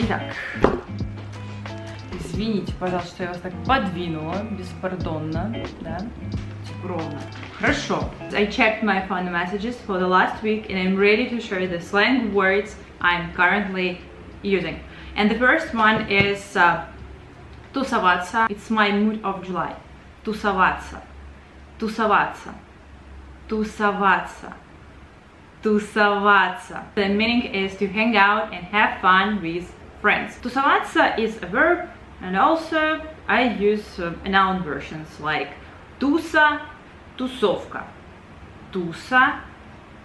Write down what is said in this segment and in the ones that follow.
Итак, извините, пожалуйста, что я вас так подвинула, беспардонно, да? Ровно. Хорошо. I checked my phone messages for the last week and I'm ready to share the slang words I'm currently using. And the first one is тусоваться. It's my mood of July. Тусоваться. Тусоваться. Тусоваться. Тусоваться. The meaning is to hang out and have fun with friends. Тусоваться is a verb, and also I use noun versions like туса, тусовка, туса,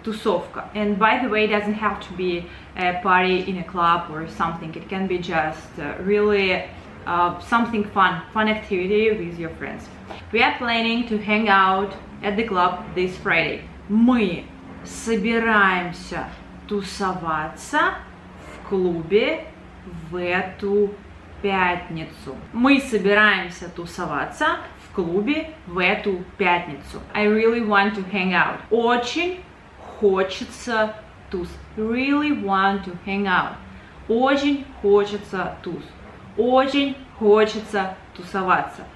тусовка. And by the way, it doesn't have to be a party in a club or something. It can be just really something fun activity with your friends. We are planning to hang out at the club this Friday. Мы собираемся тусоваться в клубе в эту пятницу. Мы собираемся тусоваться в клубе в эту пятницу. I really want to hang out. Очень хочется тус. Really want to hang out. Очень хочется тус. Очень хочется тусоваться.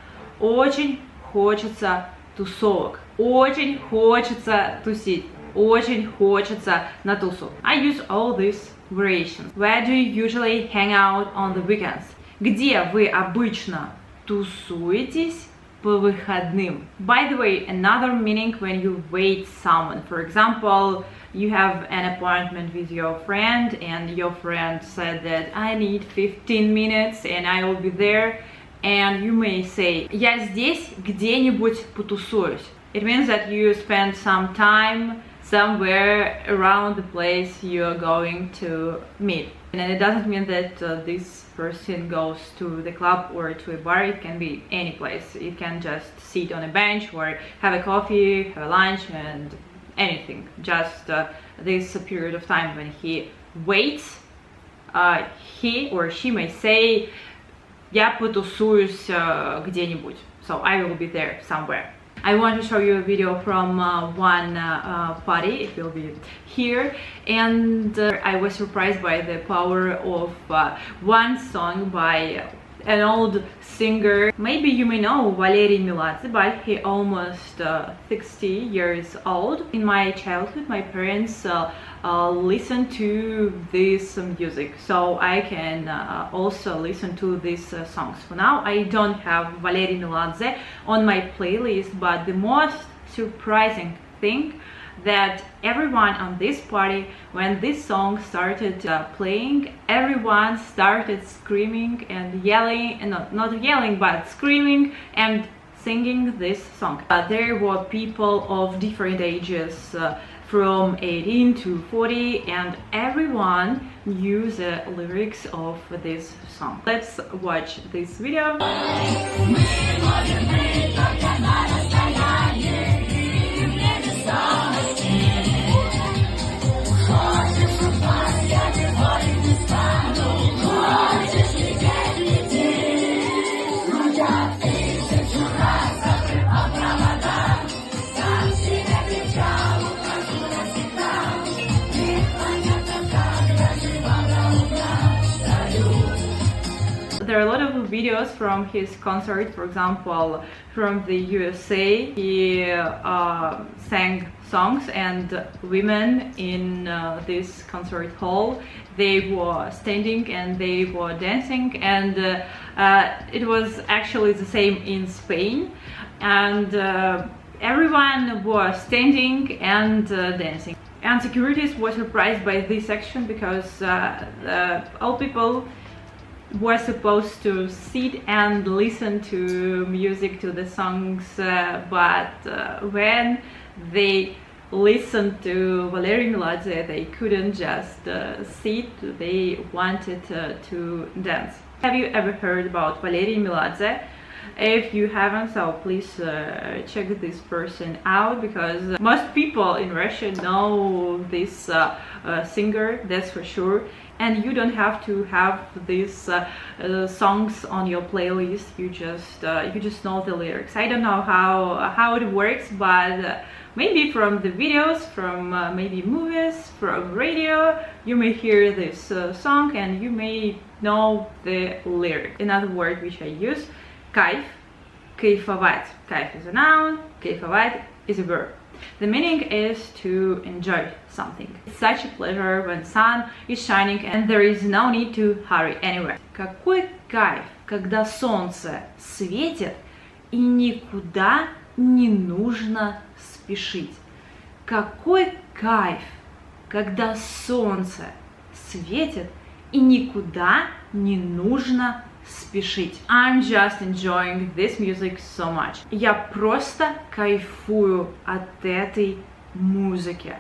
Очень хочется тусовок. Очень хочется тусить. Очень хочется на тусу. I use all these variations. Where do you usually hang out on the weekends? Где вы обычно тусуетесь по выходным? By the way, another meaning when you wait someone. For example, you have an appointment with your friend and your friend said that I need 15 minutes and I will be there. And you may say, я здесь где-нибудь потусуюсь. It means that you spend some time somewhere around the place you're going to meet. And it doesn't mean that this person goes to the club or to a bar. It can be any place. You can just sit on a bench or have a coffee, have a lunch and anything. Just this period of time when he waits, he or she may say, я потусуюсь где-нибудь. So I will be there somewhere. I want to show you a video from one party. It will be here, and I was surprised by the power of one song by an old singer. Maybe you may know Meladze, but he almost 60 years old. In my childhood, my parents listened to this music, so I can also listen to these songs. For now, I don't have Meladze on my playlist, but the most surprising thing that everyone on this party, when this song started playing, everyone started screaming and yelling, and not yelling, but screaming and singing this song. There were people of different ages, from 18 to 40, and everyone knew the lyrics of this song. Let's watch this video. There are a lot of videos from his concert. For example, from the USA, he sang songs, and women in this concert hall, they were standing and they were dancing, and it was actually the same in Spain, and everyone was standing and dancing. And securities were surprised by this action because all people were supposed to sit and listen to music, to the songs, but when they listened to Meladze, they couldn't just sit, they wanted to dance. Have you ever heard about Meladze? If you haven't, so please check this person out, because most people in Russia know this singer, that's for sure. And you don't have to have these songs on your playlist. You just know the lyrics. I don't know how it works, but maybe from the videos, from maybe movies, from radio, you may hear this song and you may know the lyric. Another word which I use, Kaif, kaifovat. Kaif is a noun, kaifovat is a verb. The meaning is to enjoy something. It's such a pleasure when sun is shining and there is no need to hurry anywhere. Какой кайф, когда солнце светит и никуда не нужно спешить. Какой кайф, когда солнце светит и никуда не нужно спешить. I'm just enjoying this music so much. Я просто кайфую от этой музыки.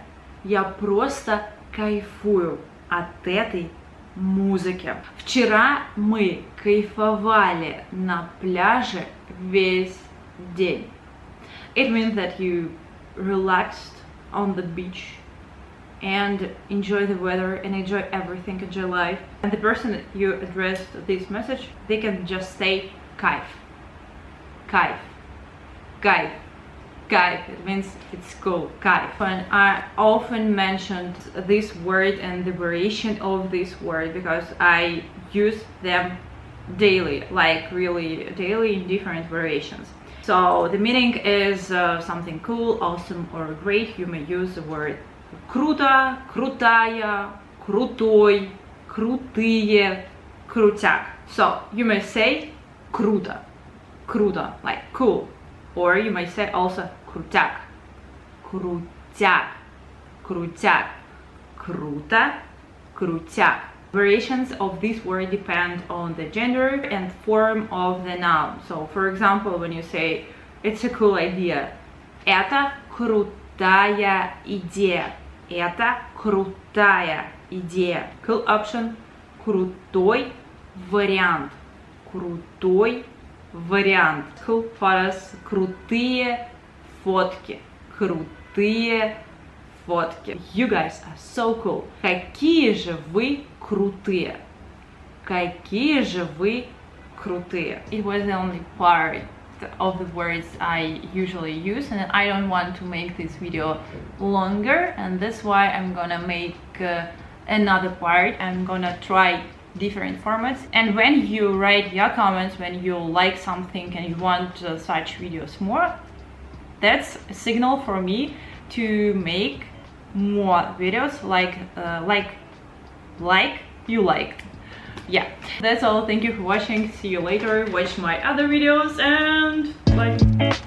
Я просто кайфую от этой музыки. Вчера мы кайфовали на пляже весь день. It means that you relaxed on the beach and enjoy the weather and enjoy everything, enjoy life. And the person that you addressed this message, they can just say Kaif, Kaif, Kaif, Kaif. It means it's cool, Kaif. And I often mentioned this word and the variation of this word because I use them daily, like really daily in different variations. So the meaning is something cool, awesome, or great. You may use the word круто, крутая, крутой, крутые, крутяк. So you may say круто, круто, like cool, or you may say also крутяк, крутяк, крутяк, круто, крутяк. Variations of this word depend on the gender and form of the noun. So for example, when you say it's a cool idea, это крутая идея. Это крутая идея. Cool option, крутой вариант. Крутой вариант. Cool photos, крутые фотки. Крутые фотки. You guys are so cool. Какие же вы крутые. Какие же вы крутые. It was the only part of the words I usually use, and I don't want to make this video longer, and that's why I'm gonna make another part. I'm gonna try different formats, and when you write your comments, when you like something and you want such videos more, that's a signal for me to make more videos like you liked. Yeah, that's all. Thank you for watching. See you later. Watch my other videos and bye.